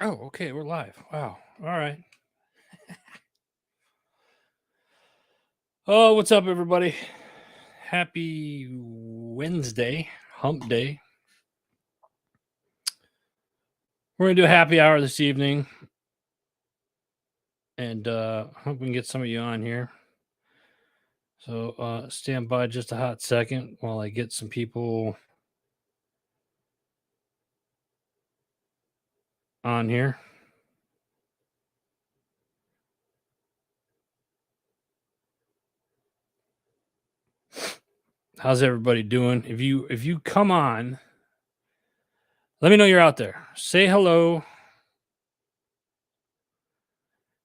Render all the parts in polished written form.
Oh, okay, we're live. Wow. All right. Oh, what's up, everybody? Happy Wednesday, hump day. We're gonna do a happy hour this evening, and hope we can get some of you on here. So stand by just a hot second while I get some people on here. How's everybody doing? If you come on, let me know you're out there. Say hello.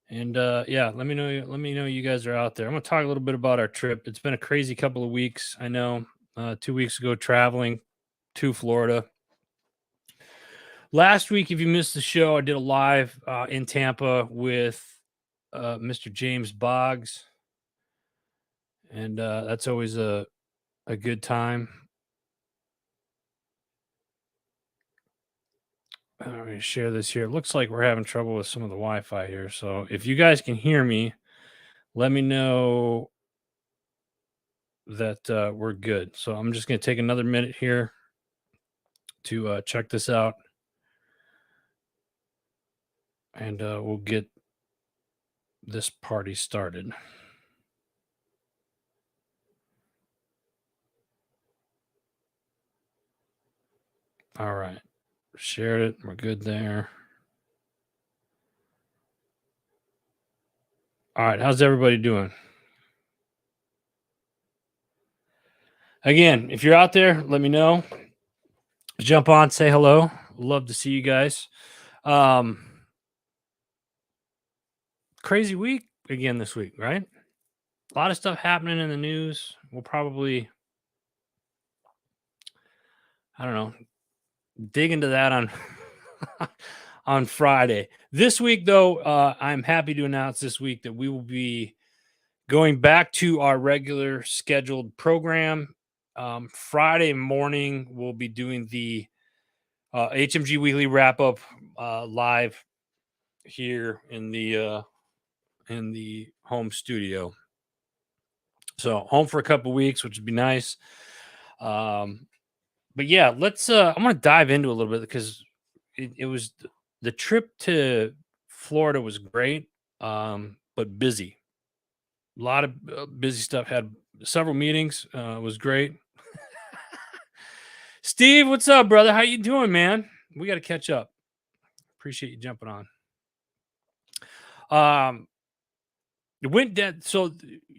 And yeah, let me know you guys are out there. I'm gonna talk a little bit about our trip. It's been a crazy couple of weeks. I know 2 weeks ago traveling to Florida. Last week, if you missed the show, I did a live in Tampa with Mr. James Boggs, and that's always a good time. Let me share this here. It looks like we're having trouble with some of the Wi-Fi here. So if you guys can hear me, let me know that we're good. So I'm just going to take another minute here to check this out, and we'll get this party started. All right. Shared it. We're good there. All right. How's everybody doing? Again, if you're out there, let me know. Jump on, say hello. Love to see you guys. Um, Crazy week again this week, right? A lot of stuff happening in the news. We'll probably, I don't know, dig into that on on Friday. This week, though, I'm happy to announce this week that we will be going back to our regular scheduled program. Friday morning, we'll be doing the HMG Weekly Wrap Up live here in the home studio. So home for a couple weeks, which would be nice. But yeah, let's. I'm gonna dive into a little bit because it was the trip to Florida was great, but busy. A lot of busy stuff. Had several meetings. Was great. Steve, what's up, brother? How you doing, man? We got to catch up. Appreciate you jumping on. It went dead. So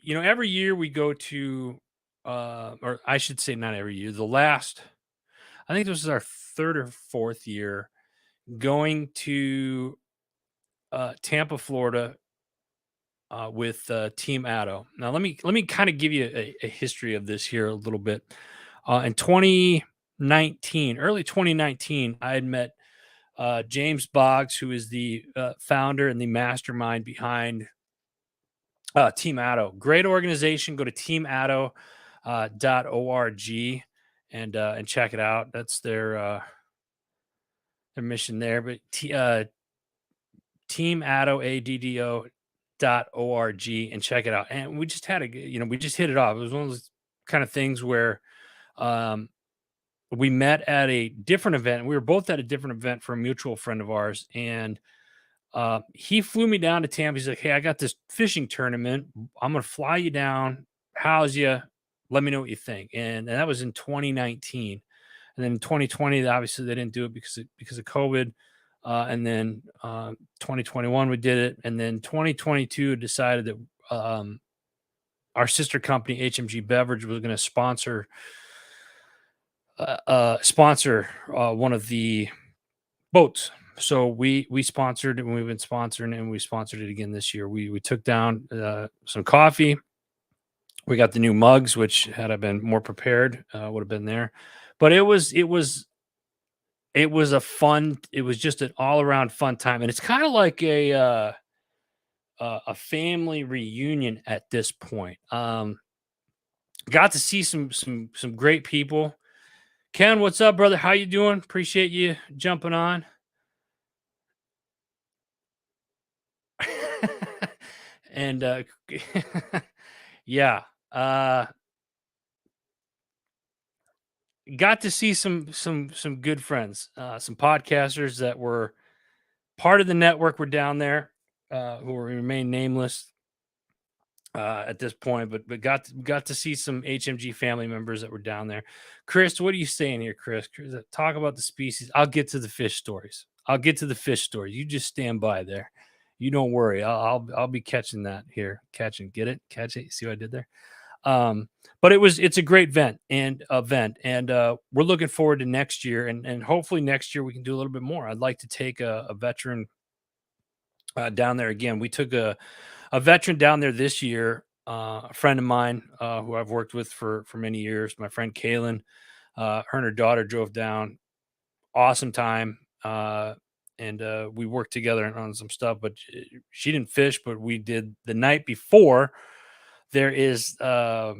every year we go to, or I should say, not every year. The last, I think this is our third or fourth year going to Tampa, Florida, with Team Addo. Now let me kind of give you a history of this here a little bit. In 2019, early 2019, I had met James Boggs, who is the founder and the mastermind behind Team Addo. Great organization. Go to teamaddo.org and check it out. That's their mission there. But teamaddo.org and check it out. And we just had we just hit it off. It was one of those kind of things where um, we met at a different event. We were both at a different event for a mutual friend of ours, and he flew me down to Tampa. He's like, "Hey, I got this fishing tournament. I'm gonna fly you down, house you. Let me know what you think." And that was in 2019. And then in 2020, obviously they didn't do it because of COVID. And then 2021 we did it, and then 2022 decided that our sister company HMG Beverage was going to sponsor one of the boats. So we sponsored and we've been sponsoring, and we sponsored it again this year. We took down some coffee. We got the new mugs, which had I been more prepared, would have been there. But it was a fun. It was just an all around fun time, and it's kind of like a family reunion at this point. Got to see some great people. Ken, what's up, brother? How you doing? Appreciate you jumping on. And yeah, uh, got to see some good friends, some podcasters that were part of the network were down there, who will remain nameless at this point, but got to see some HMG family members that were down there. Chris, what are you saying here, Chris? Talk about the species. I'll get to the fish stories. I'll get to the fish stories. You just stand by there. You don't worry. I'll be catching that here. Catching, get it? Catch it. See what I did there? But it's a great event, and we're looking forward to next year, and hopefully next year we can do a little bit more. I'd like to take a veteran down there again. We took a veteran down there this year, a friend of mine who I've worked with for many years, my friend Kaylin. Her and her daughter drove down. Awesome time. And we worked together on some stuff, but she didn't fish, but we did the night before. There is a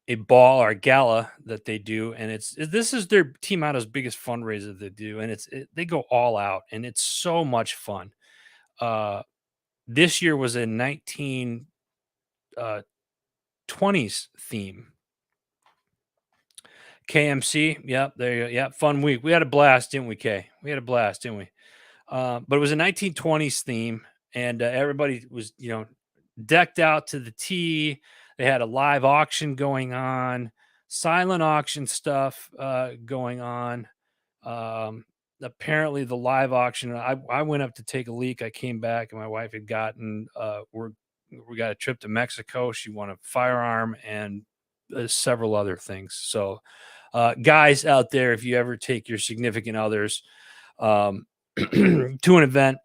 a ball or a gala that they do, and this is their Team Auto's biggest fundraiser they do, and they go all out, and it's so much fun. Uh, this year was a 19 uh, 20s theme. KMC, yep, there you go. Yep, fun week. We had a blast, didn't we, Kay? We had a blast, didn't we? But it was a 1920s theme, and everybody was, decked out to the T. They had a live auction going on, silent auction stuff going on. Apparently, the live auction. I went up to take a leak. I came back, and my wife had gotten. We got a trip to Mexico. She won a firearm and several other things. So, guys out there, if you ever take your significant others um, to an event,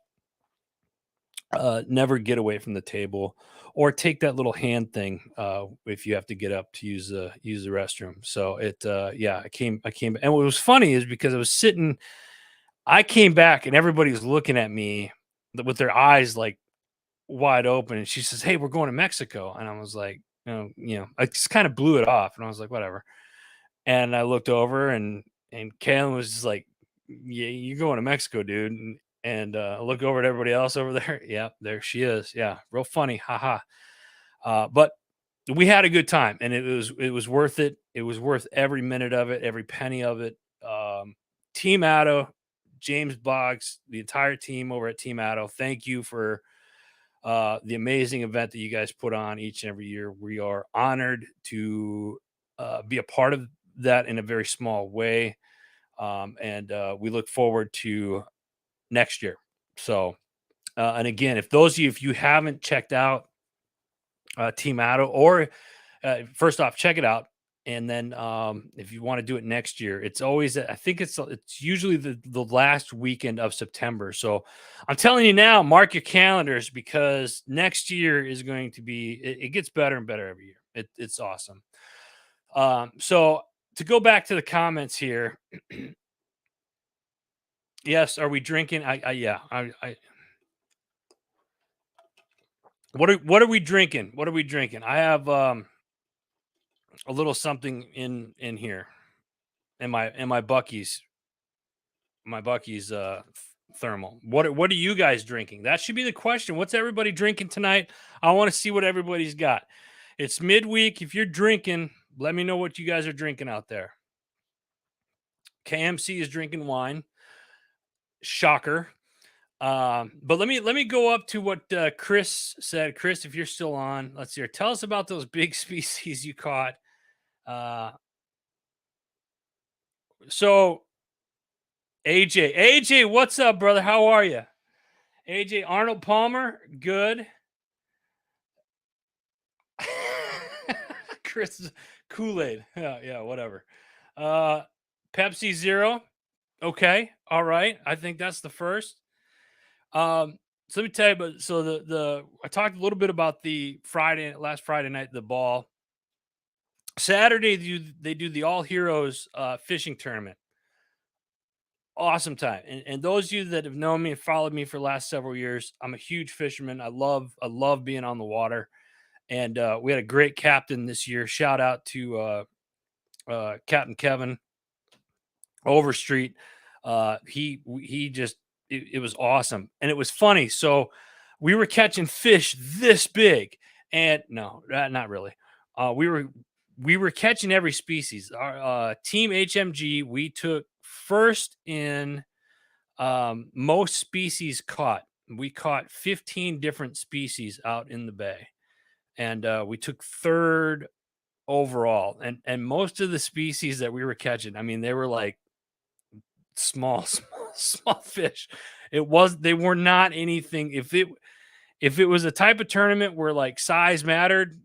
never get away from the table or take that little hand thing if you have to get up to use the restroom. So yeah, I came and what was funny is because I came back and everybody was looking at me with their eyes like wide open, and she says, "Hey, we're going to Mexico," and I was like, I just kind of blew it off, and I was like, whatever. And I looked over, and Kalen was just like, "Yeah, you're going to Mexico, dude." And I look over at everybody else over there. Yeah, there she is. Yeah, real funny. Haha. But we had a good time, and it was worth it. It was worth every minute of it, every penny of it. Team Atto, James Boggs, the entire team over at Team Atto, thank you for the amazing event that you guys put on each and every year. We are honored to be a part of that in a very small way. And we look forward to next year. So, and again, if you haven't checked out Team Atto, or first off, check it out. And then if you want to do it next year, it's always I think it's usually the last weekend of September. So I'm telling you now, mark your calendars because next year is going to be it gets better and better every year. It's awesome. So to go back to the comments here, yes, are we drinking? I yeah, I what are we drinking? What are we drinking? I have a little something in here in my Bucky's thermal. What are you guys drinking? That should be the question. What's everybody drinking tonight? I want to see what everybody's got. It's midweek. If you're drinking, let me know what you guys are drinking out there. KMC is drinking wine. Shocker. But let me go up to what Chris said. Chris, if you're still on, let's hear. Tell us about those big species you caught. Uh, so AJ, what's up, brother? How are you? AJ Arnold Palmer, good. Chris Kool-Aid. Yeah, yeah, whatever. Uh Pepsi Zero. Okay. All right. I think that's the first. So let me tell you about so the I talked a little bit about the last Friday night, the ball. Saturday they do the All Heroes fishing tournament. Awesome time. And those of you that have known me and followed me for the last several years, I'm a huge fisherman. I love being on the water. And we had a great captain this year. Shout out to Captain Kevin Overstreet. He just it was awesome, and it was funny. So we were catching fish this big, and no, not really. We were catching every species. Our team HMG, we took first in most species caught. We caught 15 different species out in the bay, and we took third overall. And most of the species that we were catching, I mean, they were like small, small fish. They were not anything. If it was a type of tournament where like size mattered,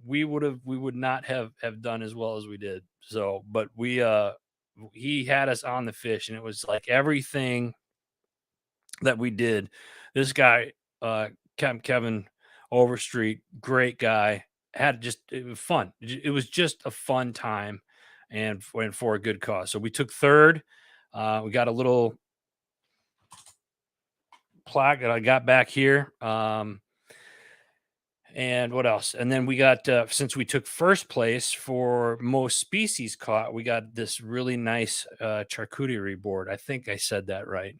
we would not have done as well as we did. So, but he had us on the fish, and it was like everything that we did. This guy, Kevin Overstreet, great guy, had just it was fun. It was just a fun time, and for a good cause. So we took third. We got a little plaque that I got back here. And what else? And then we got since we took first place for most species caught, we got this really nice charcuterie board. I think I said that right.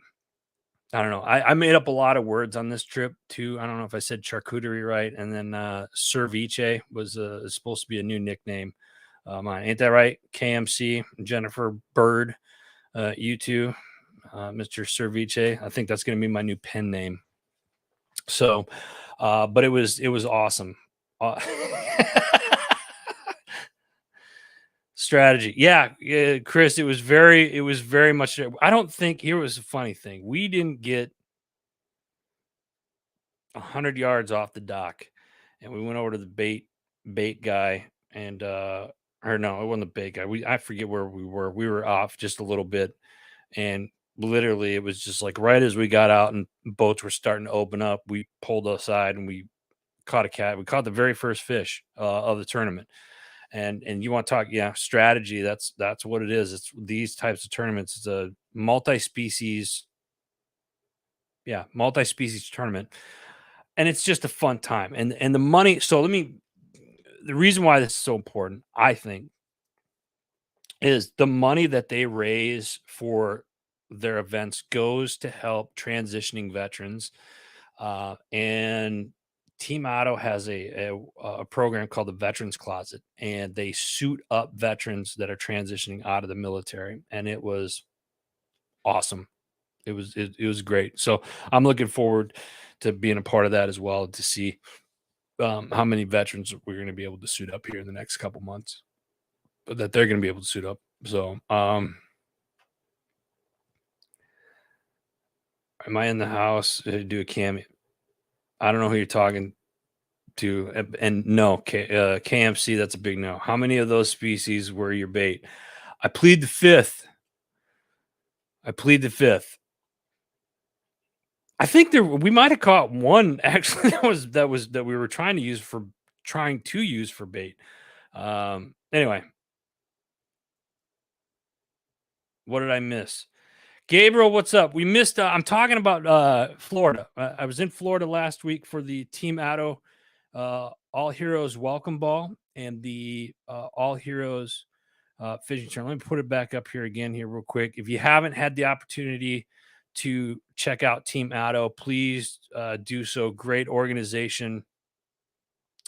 I don't know. I made up a lot of words on this trip too. I don't know if I said charcuterie right. And then ceviche was is supposed to be a new nickname. Mine. Ain't that right? KMC, Jennifer Bird, you too, Mr. Ceviche. I think that's going to be my new pen name. So, but it was awesome. Uh, strategy, yeah, yeah, Chris. It was very much. I don't think here was a funny thing. We didn't get 100 yards off the dock, and we went over to the bait guy, and or no, it wasn't the bait guy. I forget where we were. We were off just a little bit, and literally it was just like right as we got out and boats were starting to open up, we pulled aside and we caught a cat. We caught the very first fish of the tournament. And you want to talk, yeah, strategy. That's what it is. It's these types of tournaments. It's a multi-species, yeah, multi-species tournament, and it's just a fun time. And the money. So let me. The reason why this is so important, I think, is the money that they raise for their events goes to help transitioning veterans. And Team Auto has a program called the Veterans Closet, and they suit up veterans that are transitioning out of the military, and it was awesome. It was great. So I'm looking forward to being a part of that as well, to see how many veterans we're going to be able to suit up here in the next couple months, but that they're going to be able to suit up. So, am I in the house to do a cameo? I don't know who you're talking to, and no, KMC, that's a big no. How many of those species were your bait? I plead the fifth. I plead the fifth. I think we might have caught one actually that we were trying to use for bait. Anyway, what did I miss? Gabriel, what's up? We missed. I'm talking about Florida. I was in Florida last week for the Team Atto All Heroes Welcome Ball and the All Heroes fishing tournament. Let me put it back up here again here real quick. If you haven't had the opportunity to check out Team Atto, please do so. Great organization.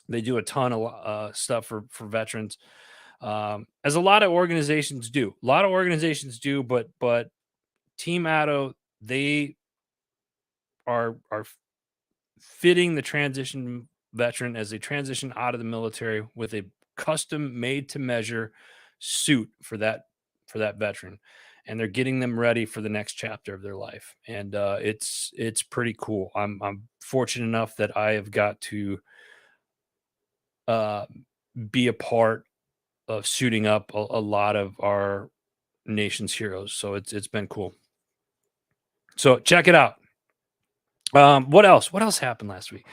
They do a ton of stuff for veterans, as a lot of organizations do. A lot of organizations do, but Team Atto, they are fitting the transition veteran as they transition out of the military with a custom made to measure suit for that veteran, and they're getting them ready for the next chapter of their life. And it's pretty cool. I'm fortunate enough that I have got to uh, be a part of suiting up a lot of our nation's heroes. So it's been cool. So check it out. What else? What else happened last week?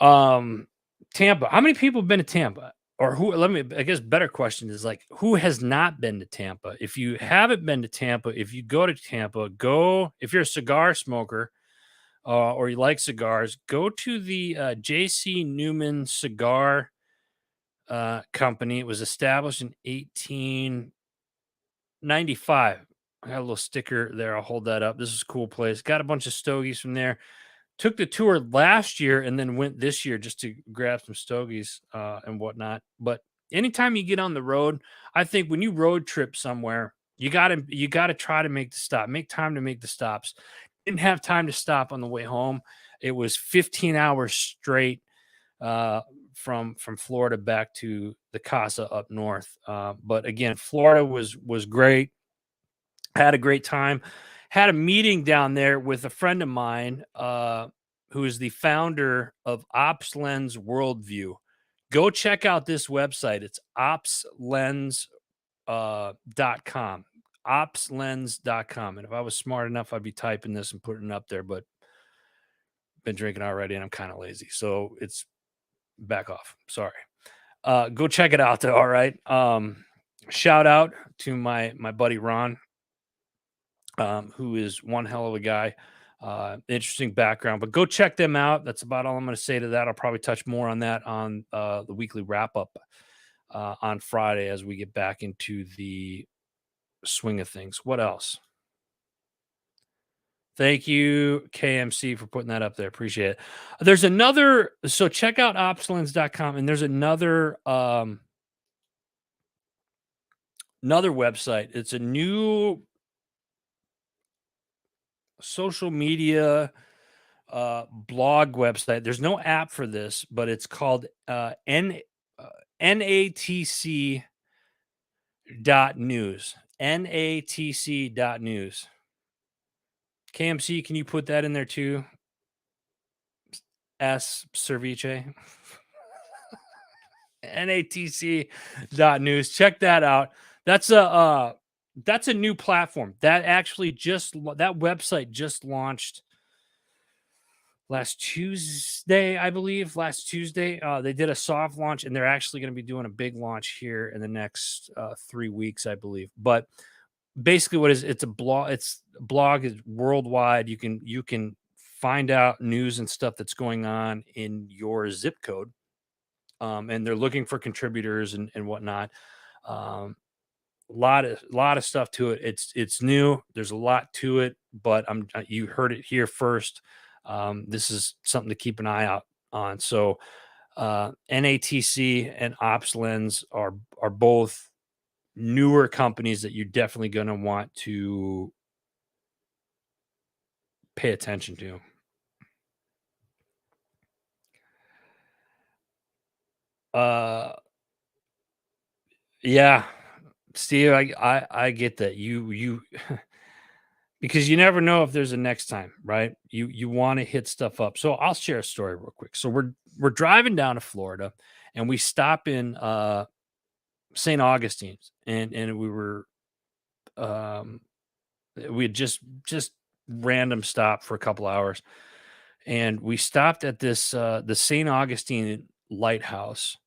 Um, Tampa. How many people have been to Tampa? Or who? Let me. I guess better question is like, who has not been to Tampa? If you haven't been to Tampa, if you go to Tampa, go. If you're a cigar smoker or you like cigars, go to the J.C. Newman Cigar Company. It was established in 1895. I got a little sticker there. I'll hold that up. This is a cool place. Got a bunch of stogies from there. took the tour last year and then went this year just to grab some stogies and whatnot. But anytime you get on the road, I think when you road trip somewhere, you gotta try to make the stop, make time to make the stops. Didn't have time to stop on the way home. It was 15 hours straight uh, from Florida back to the Casa up north. But again, Florida was great. Had a great time. Had a meeting down there with a friend of mine who is the founder of Ops Lens Worldview. Go check out this website. It's opslens .com. Opslens.com. And if I was smart enough, I'd be typing this and putting it up there, but been drinking already and I'm kind of lazy. So it's back off. Sorry. Go check it out though. All right. Shout out to my buddy Ron, who is one hell of a guy. Interesting background, but go check them out. That's about all I'm going to say to that. I'll probably touch more on that on the weekly wrap up on Friday as we get back into the swing of things. What else? Thank you, KMC, for putting that up there. Appreciate it. There's another, so check out opslens.com, and there's another website. It's a new social media blog website. There's no app for this, but it's called NATC .news. NATC.news. KMC, can you put that in there too? S Cerviche. NATC.news. Check that out. That's a new platform. That actually that website just launched last Tuesday, I believe. Last Tuesday, they did a soft launch, and they're actually going to be doing a big launch here in the next 3 weeks, I believe. But basically, it's a blog. It's a blog is worldwide. You can find out news and stuff that's going on in your zip code, and they're looking for contributors and whatnot. Um, lot of stuff to it. It's new. There's a lot to it, but you heard it here first. This is something to keep an eye out on. So NATC and OpsLens are both newer companies that you're definitely going to want to pay attention to. Uh, yeah, Steve, I get that you because you never know if there's a next time, right? You want to hit stuff up. So I'll share a story real quick. So we're driving down to Florida, and we stop in St. Augustine's, and um we had just random stop for a couple hours, and we stopped at this the St. Augustine lighthouse,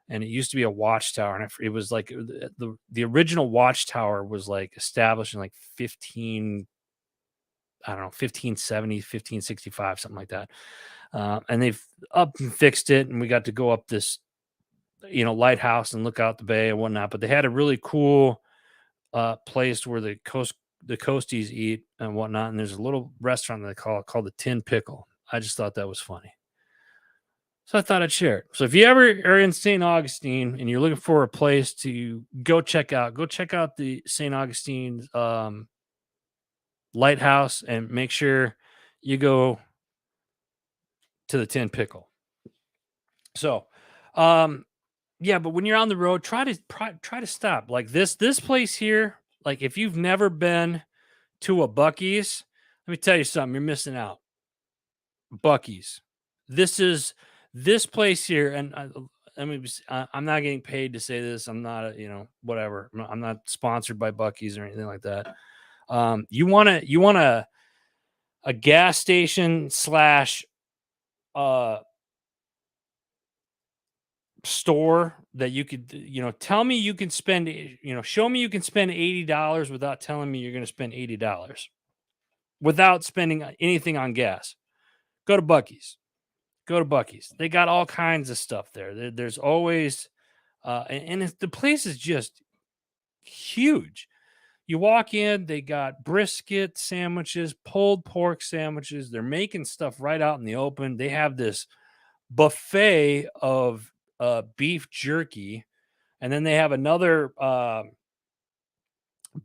and it used to be a watchtower, and it was like the original watchtower was like established in like 15, I don't know, 1570, 1565, something like that. And they've up and fixed it, and we got to go up this, lighthouse and look out the bay and whatnot. But they had a really cool place where the coasties eat and whatnot. And there's a little restaurant that they called the Tin Pickle. I just thought that was funny. So I thought I'd share it. So if you ever are in St. Augustine and you're looking for a place to go check out the St. Augustine lighthouse, and make sure you go to the Tin Pickle. So, yeah, but when you're on the road, try to stop. Like this place here. Like if you've never been to a Bucky's, let me tell you something. You're missing out. Bucky's. This place here, and I'm not getting paid to say this. I'm not, whatever. I'm not sponsored by Bucky's or anything like that. You want a gas station slash store that you could, tell me you can spend, show me you can spend $80 without telling me you're going to spend $80 without spending anything on gas. Go to Bucky's. Go to Bucky's. They got all kinds of stuff there. There's always, the place is just huge. You walk in, they got brisket sandwiches, pulled pork sandwiches. They're making stuff right out in the open. They have this buffet of beef jerky, and then they have another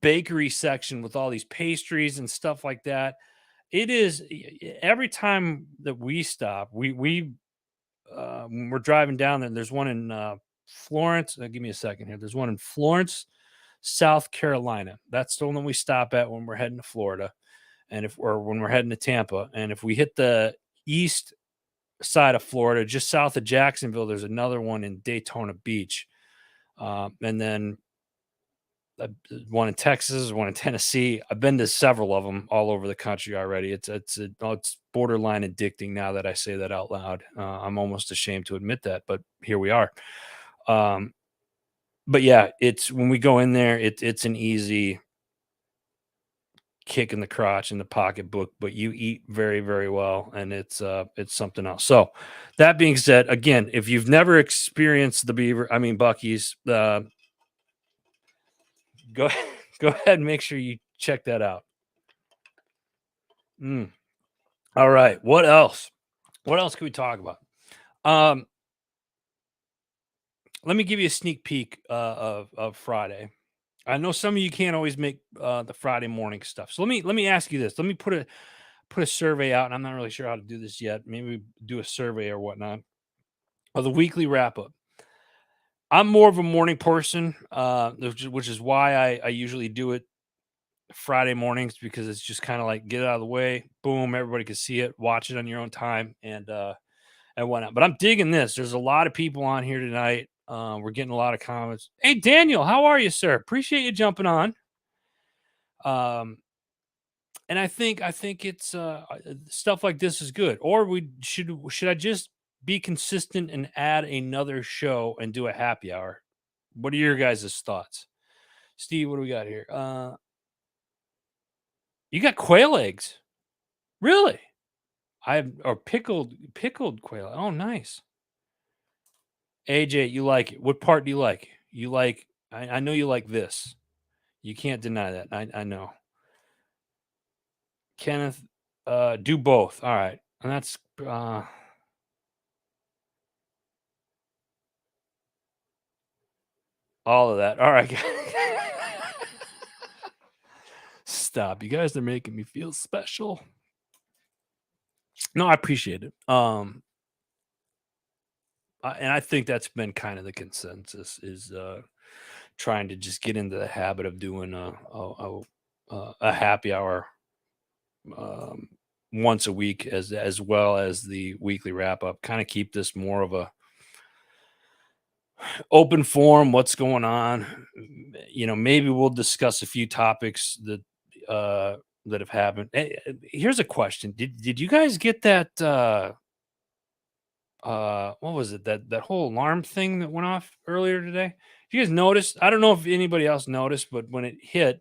bakery section with all these pastries and stuff like that. It is every time that we stop, when we're driving down there. There's one in Florence. Give me a second here. There's one in Florence, South Carolina. That's the one that we stop at when we're heading to Florida, and if or when we're heading to Tampa. And if we hit the east side of Florida, just south of Jacksonville, there's another one in Daytona Beach, and then one in Texas, one in Tennessee. I've been to several of them all over the country already. It's borderline addicting now that I say that out loud. I'm almost ashamed to admit that, but here we are. Um, but yeah, it's when we go in there, it's an easy kick in the crotch in the pocketbook, but you eat very, very well, and it's something else. So that being said, again, if you've never experienced the Beaver, I mean Bucky's, go go ahead and make sure you check that out. Mm. All right. What else? What else can we talk about? Um, Let me give you a sneak peek of Friday. I know some of you can't always make the Friday morning stuff. So let me ask you this. Let me put a survey out, and I'm not really sure how to do this yet. Maybe we do a survey or whatnot of the weekly wrap up. I'm more of a morning person, which is why I usually do it Friday mornings because it's just kind of like get it out of the way, boom, everybody can see it, watch it on your own time, and whatnot. But I'm digging this. There's a lot of people on here tonight. We're getting a lot of comments. Hey, Daniel, how are you, sir? Appreciate you jumping on. And I think it's stuff like this is good. Or we should I just be consistent and add another show and do a happy hour? What are your guys' thoughts? Steve, what do we got here? You got quail eggs. Really? I or pickled quail. Oh, nice. AJ, you like it. What part do you like? You like I know you like this. You can't deny that. I know. Kenneth, do both. All right. And that's all of that. All right. Stop. You guys are making me feel special. No, I appreciate it. And I think that's been kind of the consensus is trying to just get into the habit of doing a happy hour um, once a week as well as the weekly wrap up. Kind of keep this more of a open forum. What's going on? Maybe we'll discuss a few topics that have happened. Here's a question: Did you guys get that? What was it that whole alarm thing that went off earlier today? You guys noticed? I don't know if anybody else noticed, but when it hit,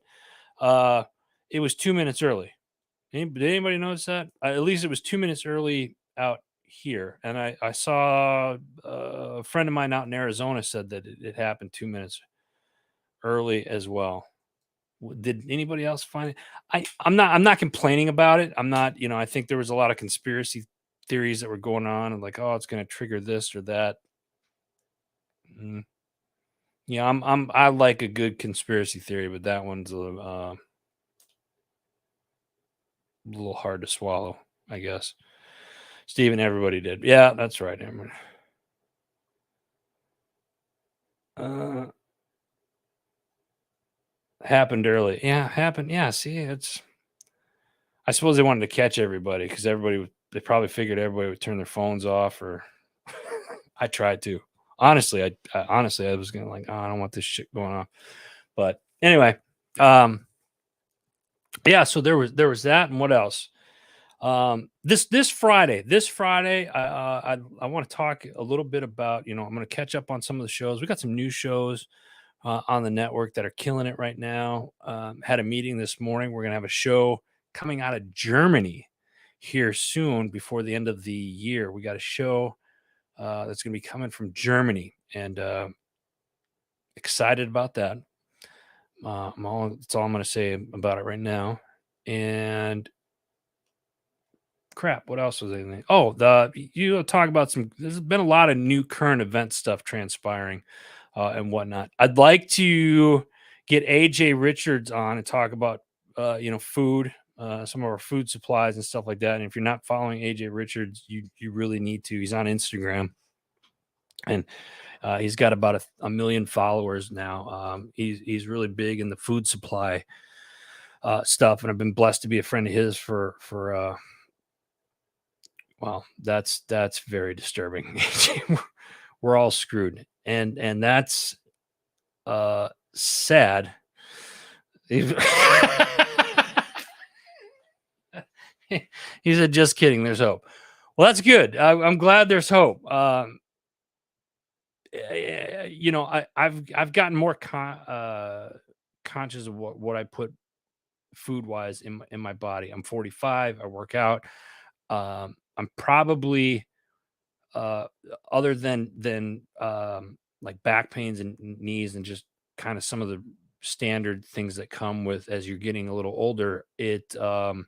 uh, it was 2 minutes early. Did anybody notice that? At least it was 2 minutes early out here, and I saw a friend of mine out in Arizona said that it happened 2 minutes early as well. Did anybody else find it? I'm not complaining about it. I'm not. I think there was a lot of conspiracy theories that were going on, and like, oh, it's going to trigger this or that. Mm, yeah, I like a good conspiracy theory, but that one's a little hard to swallow, I guess. Steven, everybody did. Yeah, that's right. Everyone. Uh, Happened early. Yeah, happened. Yeah, see, I suppose they wanted to catch everybody because they probably figured everybody would turn their phones off or I tried to. Honestly, honestly I was gonna like, oh, I don't want this shit going on. But anyway, um, yeah, so there was that, and what else? This Friday, I want to talk a little bit about. I'm going to catch up on some of the shows. We got some new shows on the network that are killing it right now. Had a meeting this morning. We're going to have a show coming out of Germany here soon before the end of the year. We got a show that's going to be coming from Germany, and excited about that. That's all I'm going to say about it right now. And crap, what else was I thinking? Oh, talk about some. There's been a lot of new current event stuff transpiring, and whatnot. I'd like to get AJ Richards on and talk about food, some of our food supplies and stuff like that. And if you're not following AJ Richards, you really need to. He's on Instagram, and he's got about a million followers now. He's really big in the food supply stuff, and I've been blessed to be a friend of his for well, that's very disturbing. We're all screwed, and that's sad. He he said, "Just kidding. There's hope." Well, that's good. I'm glad there's hope. I've gotten more conscious of what I put food wise in my body. I'm 45. I work out. I'm probably uh other than like back pains and knees and just kind of some of the standard things that come with as you're getting a little older. It I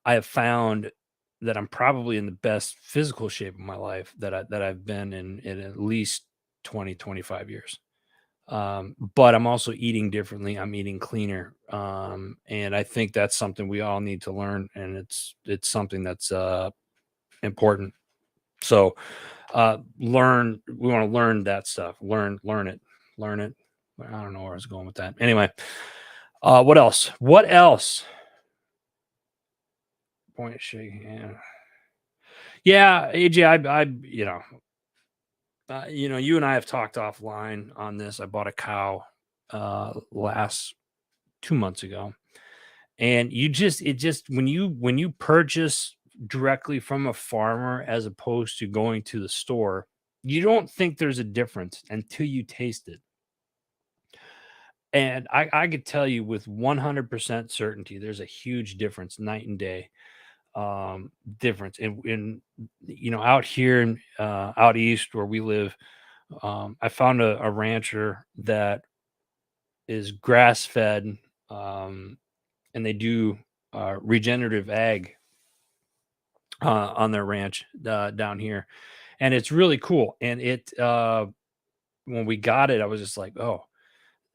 have found that I'm probably in the best physical shape of my life that I've been in at least 20-25 years. But I'm also eating differently. I'm eating cleaner. And I think that's something we all need to learn, and it's something that's important. So we want to learn that stuff. Learn it. I don't know where I was going with that. Anyway, what else? What else? Point shake. Yeah, AJ, you and I have talked offline on this. I bought a cow last 2 months ago, and it just when you purchase directly from a farmer as opposed to going to the store, you don't think there's a difference until you taste it. And I could tell you with 100% certainty, there's a huge difference, night and day difference in out here in out east where we live. I found a rancher that is grass fed, um, and they do regenerative ag on their ranch down here, and it's really cool. And when we got it, I was just like, oh,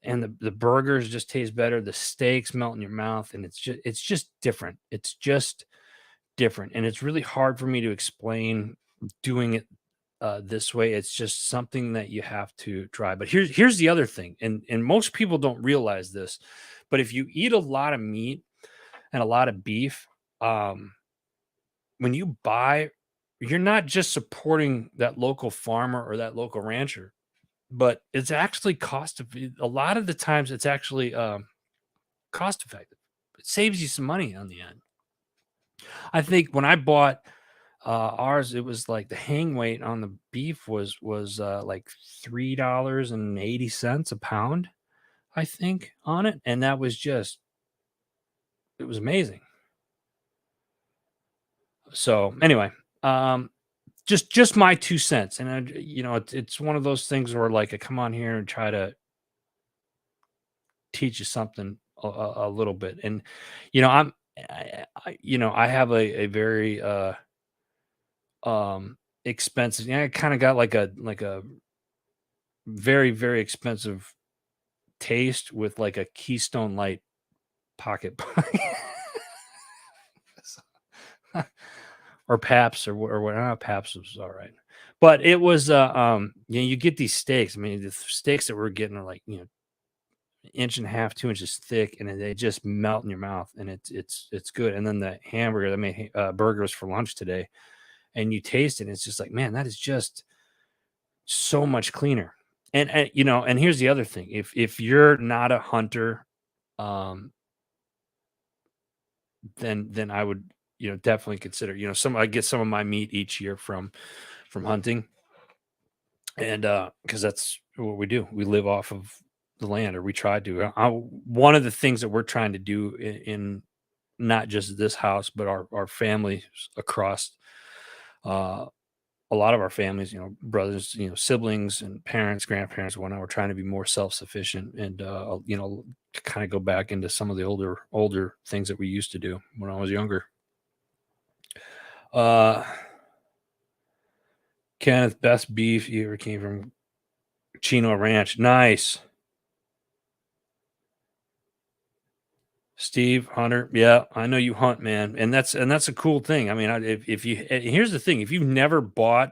and the burgers just taste better. The steaks melt in your mouth, and it's just different. It's just different, and it's really hard for me to explain doing it this way. It's just something that you have to try. But here's the other thing, and most people don't realize this, but if you eat a lot of meat and a lot of beef, um, when you buy, you're not just supporting that local farmer or that local rancher, but it's actually a lot of the times it's actually cost effective. It saves you some money on the end. I think when I bought ours, it was like the hang weight on the beef was like $3.80 a pound, I think, on it, and that was just it was amazing. So anyway, um, just my 2 cents, and it's one of those things where like I come on here and try to teach you something a little bit, and I'm I have a very expensive. Yeah, I kind of got like a very very expensive taste with like a Keystone Light pocket or Paps or what. Paps was all right, but it was you get these steaks. I mean, the steaks that we're getting are like inch and a half, 2 inches thick, and they just melt in your mouth, and it's good. And then the hamburger, I made burgers for lunch today, and you taste it, and it's just like, man, that is just so much cleaner. And here's the other thing: if you're not a hunter, um, then I would definitely consider some. I get some of my meat each year from hunting, and because that's what we do. We live off of the land, or we try to. One of the things that we're trying to do in not just this house, but our families across uh, a lot of our families, brothers, siblings and parents, grandparents, whatnot, we're trying to be more self-sufficient and, to kind of go back into some of the older things that we used to do when I was younger. Uh, Kenneth, best beef you ever came from Chino Ranch. Nice. Steve, Hunter, yeah, I know you hunt, man, and that's a cool thing. I mean, if you here's the thing: if you've never bought,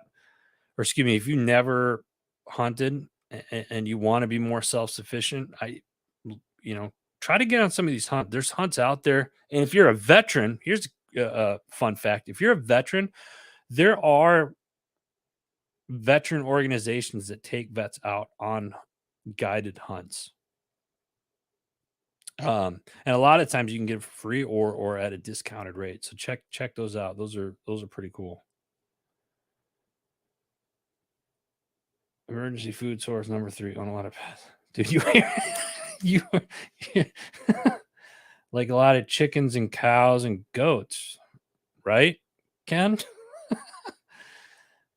or excuse me, if you never hunted and you want to be more self sufficient, you know, try to get on some of these hunts. There's hunts out there, and if you're a veteran, here's a fun fact: if you're a veteran, there are veteran organizations that take vets out on guided hunts. And a lot of times you can get it for free or at a discounted rate. So check those out. Those are pretty cool. Emergency food source number 3 on a lot of pets. Dude, you like a lot of chickens and cows and goats, right? Ken?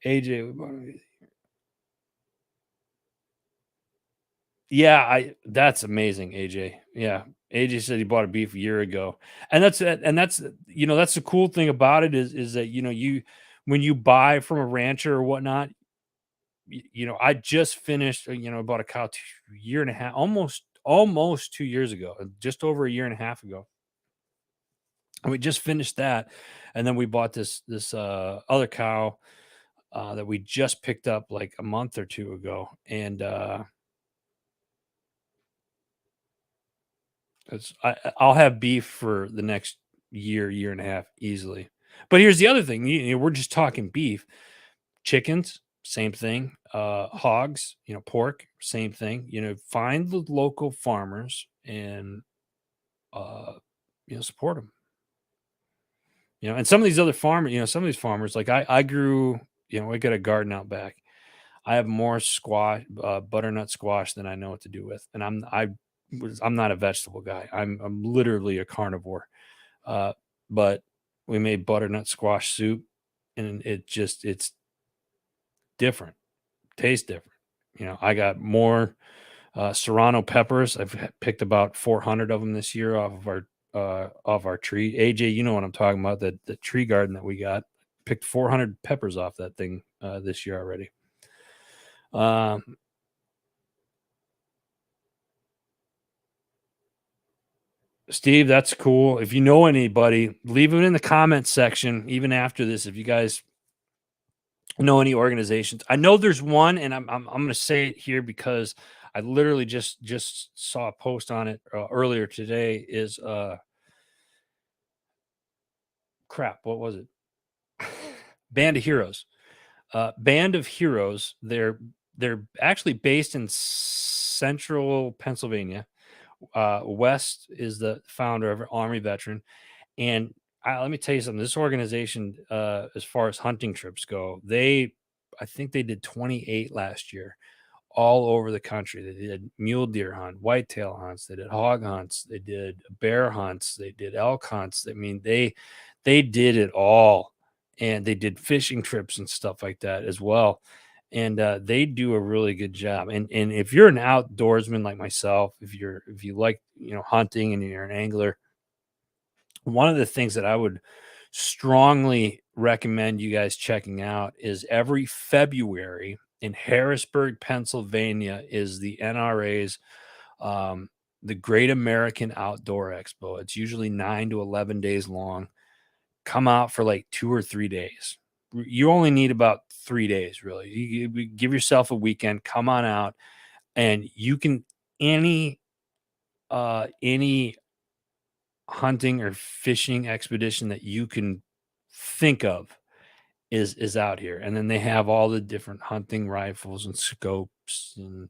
AJ, yeah, I that's amazing, AJ. Yeah. AJ said he bought a beef a year ago. And that's the cool thing about it is that you when you buy from a rancher or whatnot, I just finished, bought a cow year and a half, almost 2 years ago, just over a year and a half ago. And we just finished that. And then we bought this other cow that we just picked up like a month or two ago. And I'll have beef for the next year and a half easily. But here's the other thing, we're just talking beef. Chickens, same thing. Hogs, pork, same thing. Find the local farmers and uh, support them. And some of these other farmers, some of these farmers, like I grew, I got a garden out back. I have more squash, butternut squash than I know what to do with, and I'm not a vegetable guy. I'm literally a carnivore. Uh, but we made butternut squash soup, and it's different, tastes different. I got more serrano peppers. Picked about 400 of them this year off our tree. AJ, you know what I'm talking about? The tree garden that we got. Picked 400 peppers off that thing this year already. Um, Steve, that's cool. If you know anybody, leave it in the comments section. Even after this, if you guys know any organizations, I know there's one, and I'm going to say it here because I literally just saw a post on it earlier today. Is crap? What was it? Band of Heroes. Band of Heroes. They're actually based in central Pennsylvania. West is the founder of Army veteran, and let me tell you something. This organization, as far as hunting trips go, I think they did 28 last year, all over the country. They did mule deer hunt, whitetail hunts, they did hog hunts, they did bear hunts, they did elk hunts. I mean, they did it all, and they did fishing trips and stuff like that as well. And they do a really good job. And if you're an outdoorsman like myself, if you like hunting and you're an angler, one of the things that I would strongly recommend you guys checking out is every February in Harrisburg, Pennsylvania, is the NRA's the Great American Outdoor Expo. It's usually 9 to 11 days long. Come out for like 2 or 3 days. You only need about 3 days, really. You give yourself a weekend. Come on out, and you can any hunting or fishing expedition that you can think of is out here. And then they have all the different hunting rifles and scopes and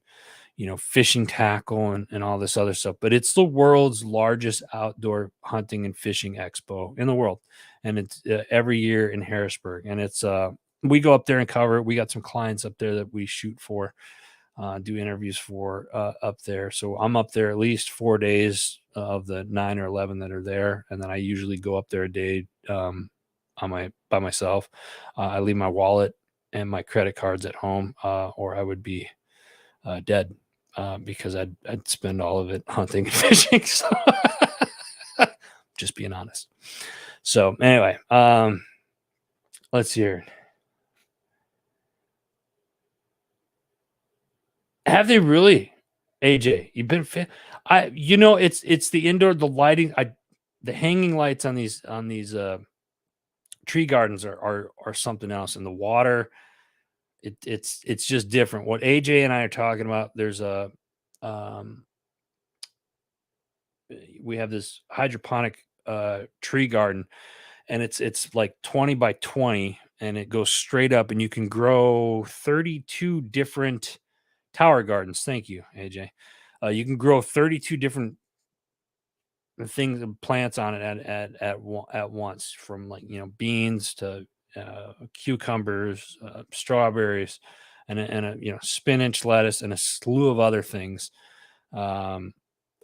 fishing tackle and all this other stuff. But it's the world's largest outdoor hunting and fishing expo in the world, and it's every year in Harrisburg. And it's we go up there and cover it. We got some clients up there that we shoot for, do interviews for up there. So I'm up there at least 4 days of the 9 or 11 that are there, and then I usually go up there a day by myself. I leave my wallet and my credit cards at home, or I would be dead, because I'd spend all of it hunting and fishing. So just being honest. So anyway, let's see here. Have they really? AJ, you've been it's the indoor, the lighting, the hanging lights on these tree gardens are something else. And the water, it's just different. What AJ and I are talking about, there's a um we have this hydroponic tree garden, and it's like 20 by 20, and it goes straight up, and you can grow 32 different tower gardens. Thank you, AJ. You can grow 32 different things and plants on it at once, from, like, beans to cucumbers, strawberries, and spinach, lettuce, and a slew of other things um,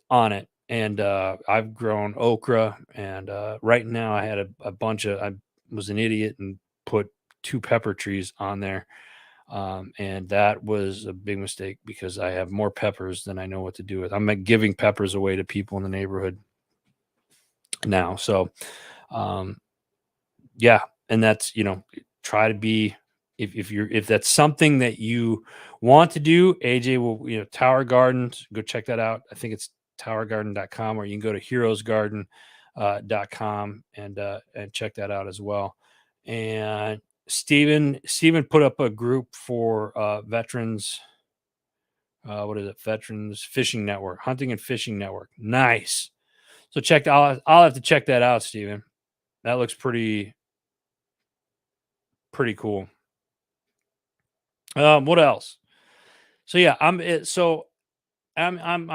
on it. And I've grown okra, and right now I had a bunch of I was an idiot and put two pepper trees on there. And that was a big mistake, because I have more peppers than I know what to do with. I'm like giving peppers away to people in the neighborhood now. So, um, yeah, and that's, try to be, if that's something that you want to do, AJ will, Tower Gardens, go check that out. I think it's towergarden.com, or you can go to heroesgarden.com and check that out as well. And Steven put up a group for veterans. What is it? Veterans Fishing Network, Hunting and Fishing Network. Nice. So I'll have to check that out, Steven. That looks pretty cool. What else? So yeah, I'm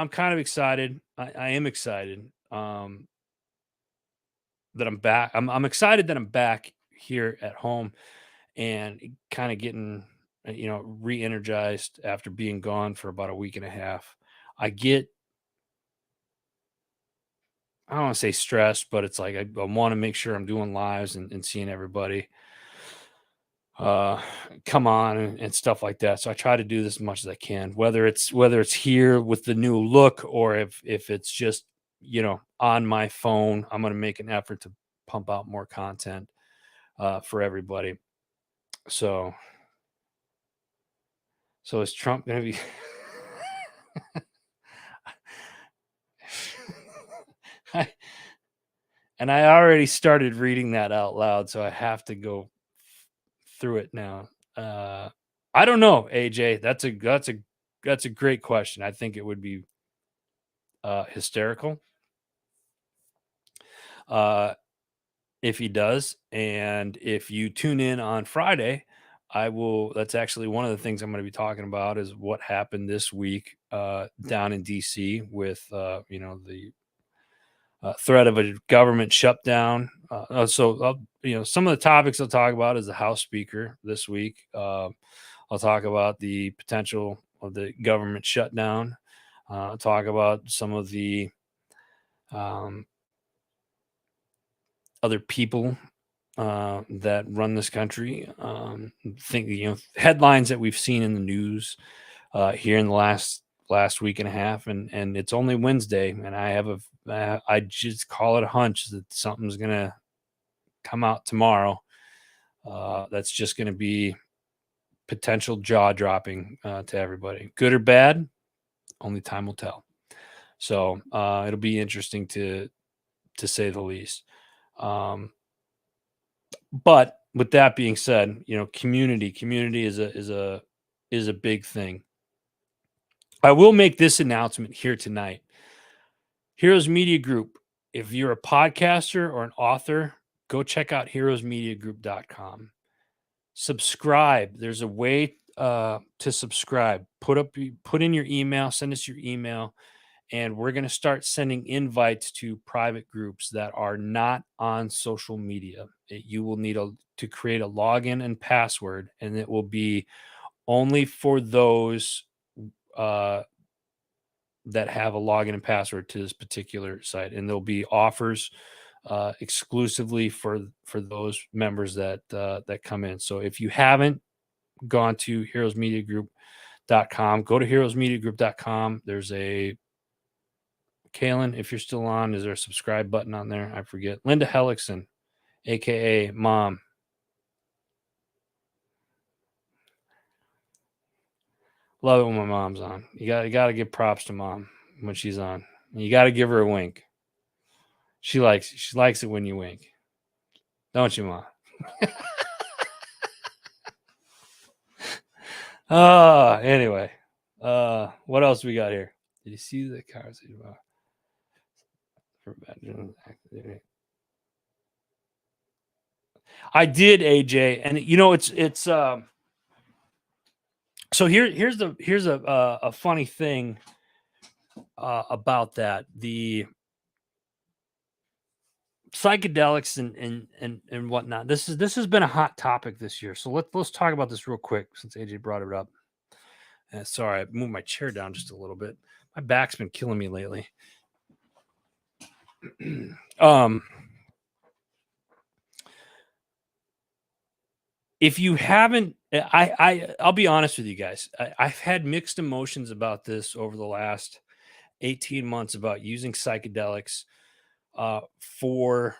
kind of excited. I am excited that I'm back. I'm excited that I'm back here at home, and kind of getting re-energized after being gone for about a week and a half. I don't want to say stressed, but it's like I want to make sure I'm doing lives and seeing everybody uh come on, and stuff like that. So I try to do this as much as I can, whether it's here with the new look, or if it's just on my phone. I'm going to make an effort to pump out more content for everybody. So so is Trump going to be I, and I already started reading that out loud, so I have to go through it now. uh I don't know, AJ. That's a great question. I think it would be hysterical uh, if he does. And if you tune in on Friday, I will. That's actually one of the things I'm going to be talking about, is what happened this week down in DC with the threat of a government shutdown. Some of the topics I'll talk about is the House Speaker this week. I'll talk about the potential of the government shutdown. Talk about some of the um, other people that run this country. Think headlines that we've seen in the news here in the last week and a half, and it's only Wednesday, and I just call it a hunch that something's gonna come out tomorrow. That's just gonna be potential jaw dropping to everybody, good or bad. Only time will tell. So it'll be interesting to say the least. Um, but with that being said, community is a big thing. I will make this announcement here tonight. Heroes Media Group. If you're a podcaster or an author, go check out heroesmediagroup.com. Subscribe. There's a way to subscribe. Put in your email, send us your email, and we're going to start sending invites to private groups that are not on social media. You will need to create a login and password, and it will be only for those uh, that have a login and password to this particular site, and there'll be offers exclusively for those members that come in. So if you haven't gone to heroesmediagroup.com, go to heroesmediagroup.com. There's a Kalen, if you're still on, is there a subscribe button on there? I forget. Linda Hellickson, aka Mom. Love it when my mom's on. You gotta give props to Mom when she's on. You gotta give her a wink. She likes it when you wink. Don't you, Mom? Anyway. What else we got here? Did you see the conversation about I did, AJ, and it's so here's a funny thing about that. The psychedelics and whatnot. This has been a hot topic this year. So let's talk about this real quick since AJ brought it up. Sorry, I moved my chair down just a little bit. My back's been killing me lately. If you haven't, I'll be honest with you guys. I've had mixed emotions about this over the last 18 months about using psychedelics for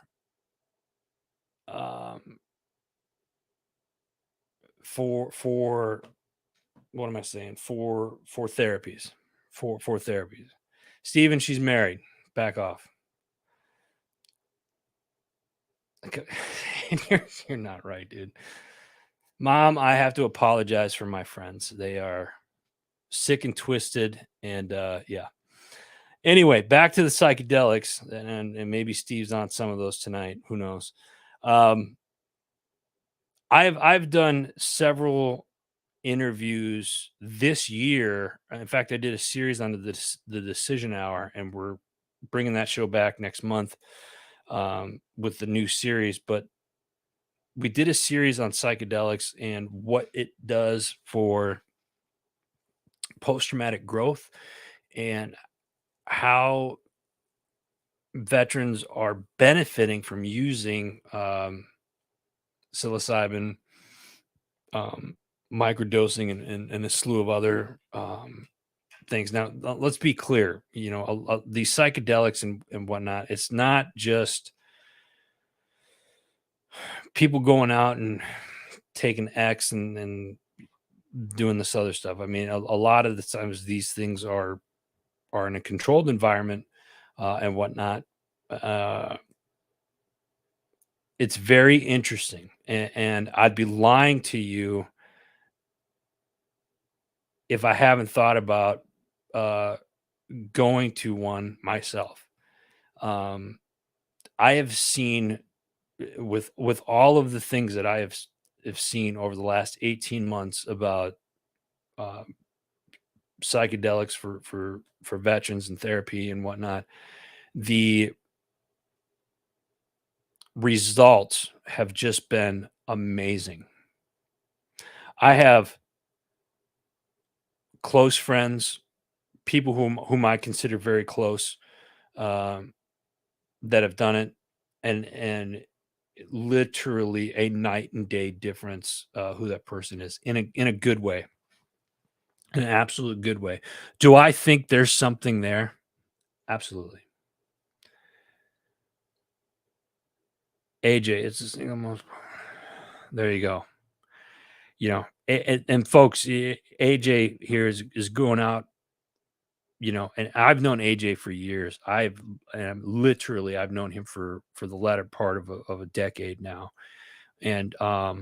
for what am I saying? For therapies. For therapies. Steven, she's married. Back off. Okay. You're not right, dude. Mom, I have to apologize for my friends. They are sick and twisted. And yeah. Anyway, back to the psychedelics. And maybe Steve's on some of those tonight. Who knows? I've done several interviews this year. In fact, I did a series on the Decision Hour, and we're bringing that show back next month with the new series. But we did a series on psychedelics and what it does for post-traumatic growth and how veterans are benefiting from using psilocybin, microdosing, and a slew of other things. Now, let's be clear. These psychedelics and whatnot. It's not just people going out and taking X and doing this other stuff. I mean, a lot of the times these things are in a controlled environment and whatnot. It's very interesting, and I'd be lying to you if I haven't thought about going to one myself. I have seen with all of the things that I have seen over the last 18 months about uh, psychedelics for veterans and therapy and whatnot. The results have just been amazing. I have close friends, people whom I consider very close, um, that have done it, and literally a night and day difference who that person is in a good way, in an absolute good way. Do I think there's something there? Absolutely. AJ, it's the single most. There you go. And folks, AJ here is going out. And I've known AJ for years. I've known him for the latter part of a decade now, and I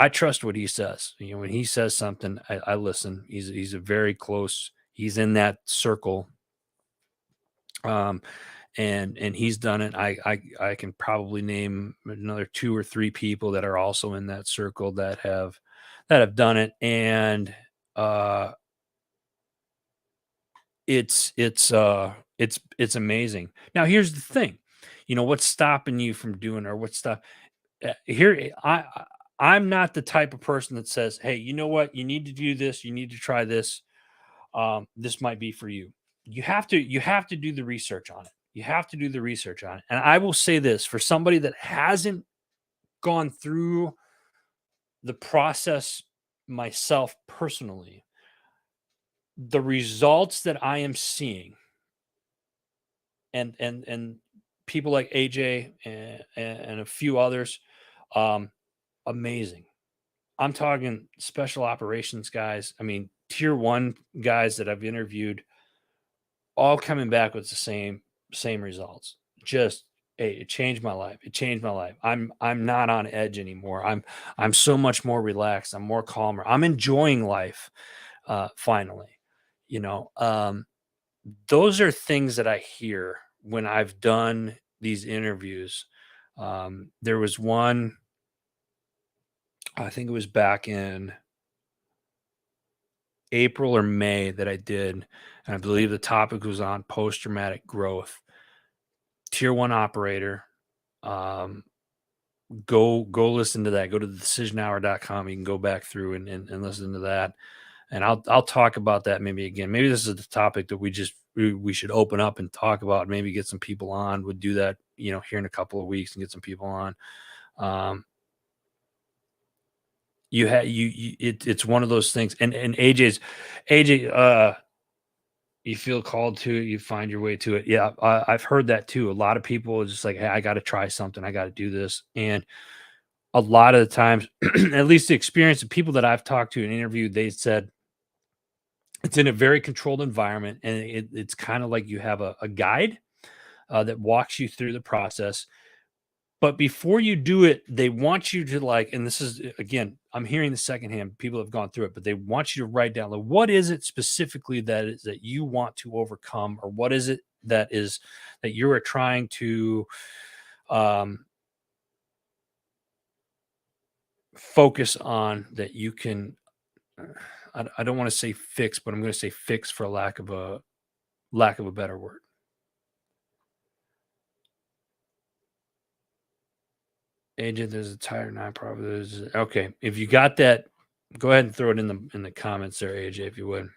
trust what he says. When he says something, I listen. He's a very close. He's in that circle, um, and he's done it. I can probably name another two or three people that are also in that circle that have done it, and it's amazing. Now here's the thing, what's stopping you from doing, or what's stop here? I'm not the type of person that says, hey, you know what, you need to do this, you need to try this. This might be for you. You have to do the research on it. You have to do the research on it. And I will say this, for somebody that hasn't gone through the process myself personally, the results that I am seeing, and people like AJ and a few others, um, amazing. I'm talking special operations guys. I mean, tier one guys that I've interviewed, all coming back with the same results. Just, hey, it changed my life. It changed my life. I'm not on edge anymore. I'm so much more relaxed. I'm more calmer. I'm enjoying life finally. You know, those are things that I hear when I've done these interviews. There was one, I think it was back in April or May that I did, and I believe the topic was on post traumatic growth. Tier one operator. Um, go listen to that. Go to decisionhour.com. You can go back through and listen to that. And I'll talk about that maybe again. Maybe this is the topic that we should open up and talk about. Maybe get some people on. Would do that, here in a couple of weeks and get some people on. Um, it's one of those things. And AJ, you feel called to it, you find your way to it. Yeah, I've heard that too. A lot of people are just like, hey, I got to try something. I got to do this. And a lot of the times, at least the experience of people that I've talked to and interviewed, they said it's in a very controlled environment, and it's kind of like you have a guide that walks you through the process. But before you do it, they want you to, like, and this is again, I'm hearing the secondhand, people have gone through it, but they want you to write down, like, what is it specifically that you want to overcome, or what is it that you are trying to um, focus on, that you can. I don't want to say fix, but I'm going to say fix for lack of a better word. AJ, there's a tire nine probably. Okay. If you got that, go ahead and throw it in the comments there, AJ, if you would.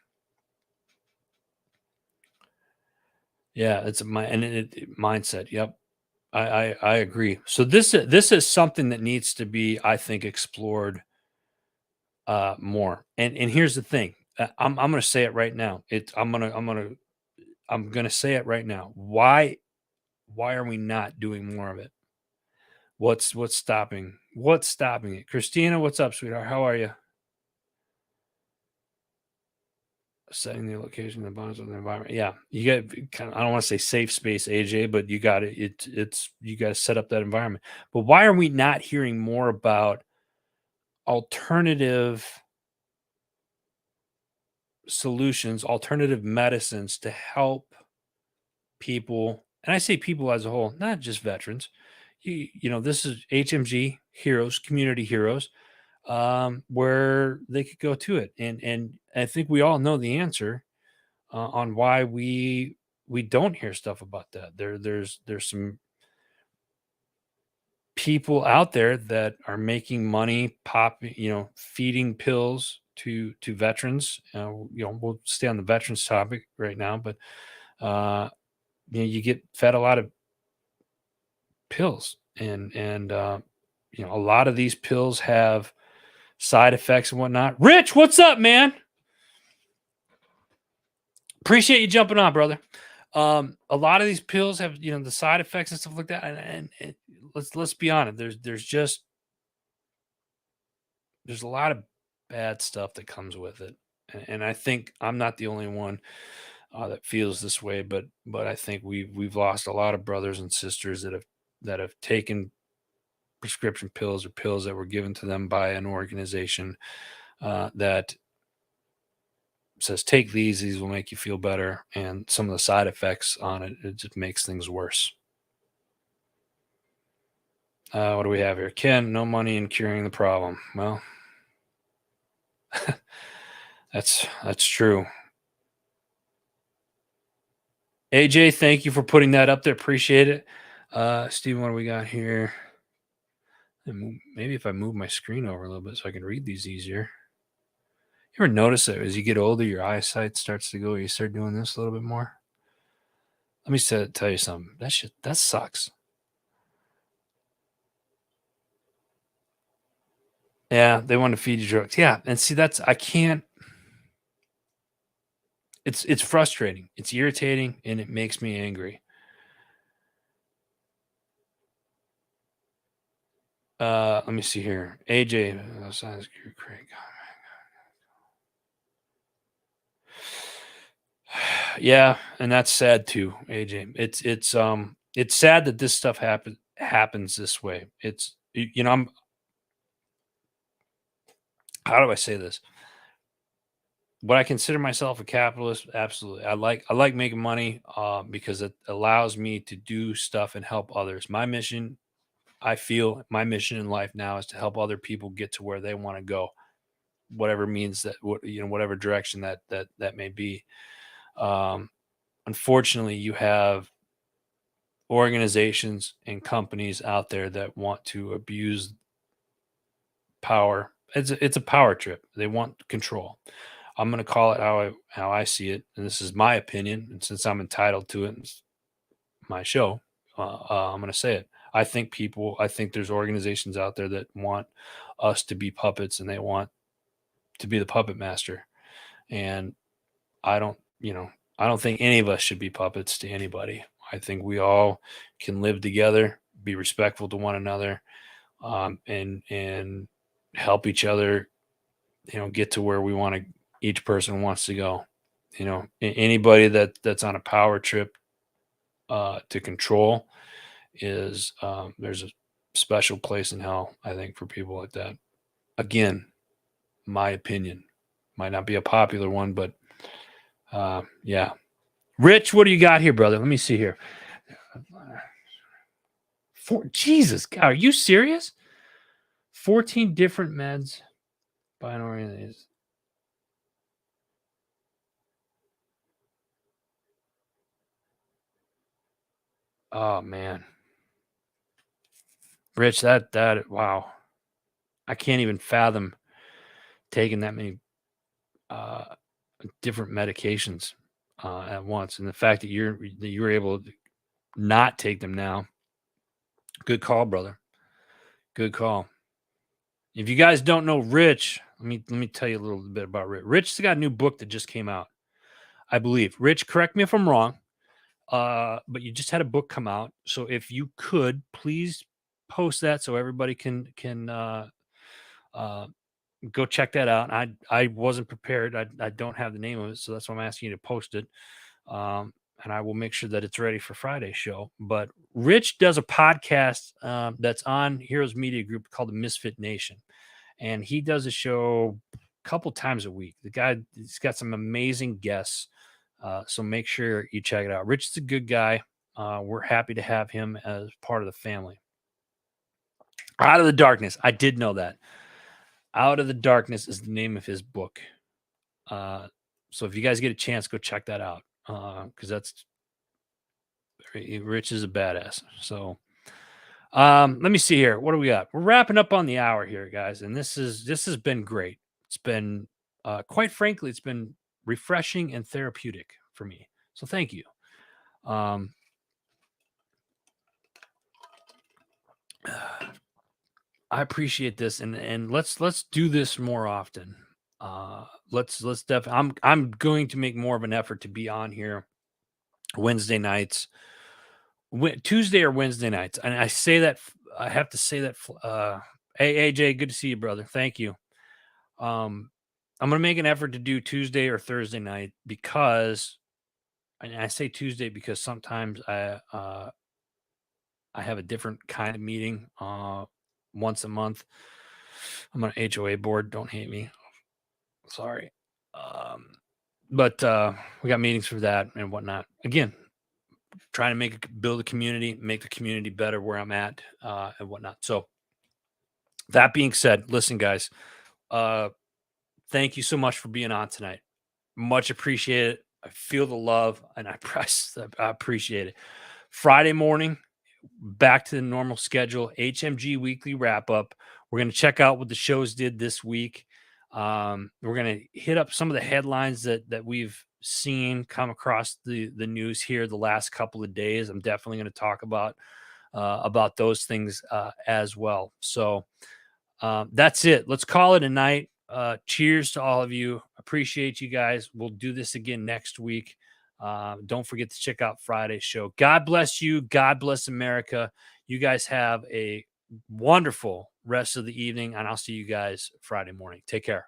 Yeah, it's mindset. Yep. I agree. So this is something that needs to be, I think, explored more. And here's the thing. I'm gonna say it right now. I'm gonna say it right now. Why are we not doing more of it? What's stopping? What's stopping it? Christina, what's up, sweetheart? How are you? Setting the location, the bonds of the environment. Yeah, you got kind of, I don't want to say safe space, AJ, but you got it. It's you got to set up that environment. But why are we not hearing more about alternative solutions, alternative medicines to help people? And I say people as a whole, not just veterans. This is HMG heroes, community heroes, where they could go to it. And I think we all know the answer on why we don't hear stuff about that. There's some people out there that are making money feeding pills to veterans. We'll stay on the veterans topic right now, but uh, you get fed a lot of pills, and a lot of these pills have side effects and whatnot. Rich, what's up, man? Appreciate you jumping on, brother. A lot of these pills have the side effects and stuff like that, and let's be honest. There's a lot of bad stuff that comes with it, and I think I'm not the only one that feels this way. But I think we've lost a lot of brothers and sisters that have taken prescription pills or pills that were given to them by an organization that says take these will make you feel better, and some of the side effects on it just makes things worse. What do we have here? Ken, no money in curing the problem. Well, that's true. AJ, thank you for putting that up there. Appreciate it. Steven, what do we got here? Maybe if I move my screen over a little bit so I can read these easier. You ever notice that as you get older, your eyesight starts to go, you start doing this a little bit more? Let me tell you something. That sucks. Yeah, they want to feed you drugs. Yeah, and see, that's I can't. It's frustrating. It's irritating, and it makes me angry. Let me see here. AJ, science Craig. Yeah, and that's sad too, AJ. It's sad that this stuff happens this way. I'm how do I say this? Would I consider myself a capitalist? Absolutely. I like making money because it allows me to do stuff and help others. I feel my mission in life now is to help other people get to where they want to go, whatever means whatever direction that may be. Um, Unfortunately, you have organizations and companies out there that want to abuse power. It's a power trip. They want control. I'm going to call it how I see it, and this is my opinion. And since I'm entitled to it, and it's my show, I'm going to say it. I think there's organizations out there that want us to be puppets, and they want to be the puppet master. And I don't, I don't think any of us should be puppets to anybody. I think we all can live together, be respectful to one another, and help each other, get to where we want to. Each person wants to go. Anybody that's on a power trip to control is there's a special place in hell. I think for people like that. Again, my opinion might not be a popular one, but yeah. Rich, what do you got here, brother? Let me see here. Jesus, God, are you serious? 14 different meds. Binary. Oh man, Rich, that wow, I can't even fathom taking that many uh, different medications at once, and the fact that you're able to not take them now. Good call, brother. Good call. If you guys don't know Rich, let me tell you a little bit about Rich. Rich's got a new book that just came out, I believe. Rich, correct me if I'm wrong. But you just had a book come out. So if you could please post that so everybody can uh, go check that out. I wasn't prepared. I don't have the name of it, so that's why I'm asking you to post it. And I will make sure that it's ready for Friday's show. But Rich does a podcast that's on Heroes Media Group called the Misfit Nation, and he does a show a couple times a week. He's got some amazing guests, so make sure you check it out. Rich is a good guy. We're happy to have him as part of the family. Out of the Darkness. I did know that. Out of the Darkness is the name of his book. So if you guys get a chance, go check that out because that's Rich is a badass. So let me see here. What do we got? We're wrapping up on the hour here, guys, and this has been great. It's been quite frankly, it's been refreshing and therapeutic for me. So thank you. Um, I appreciate this, and let's do this more often. Let's I'm going to make more of an effort to be on here Wednesday nights, Tuesday or Wednesday nights, and I say that I have to say that. Hey AJ, good to see you, brother. Thank you. Um, I'm gonna make an effort to do Tuesday or Thursday night because, and I say Tuesday because sometimes I have a different kind of meeting once a month. I'm on HOA board. Don't hate me. Sorry. Um, but we got meetings for that and whatnot. Again, trying to build a community, make the community better where I'm at and whatnot. So that being said, listen, guys, uh, thank you so much for being on tonight. Much appreciated. I feel the love and I appreciate it. Friday morning, back to the normal schedule, HMG weekly wrap up. We're going to check out what the shows did this week. We're going to hit up some of the headlines that we've seen come across the news here the last couple of days. I'm definitely going to talk about those things as well. So That's it. Let's call it a night. Cheers to all of you. Appreciate you guys. We'll do this again next week. Don't forget to check out Friday's show. God bless you. God bless America. You guys have a wonderful rest of the evening, and I'll see you guys Friday morning. Take care.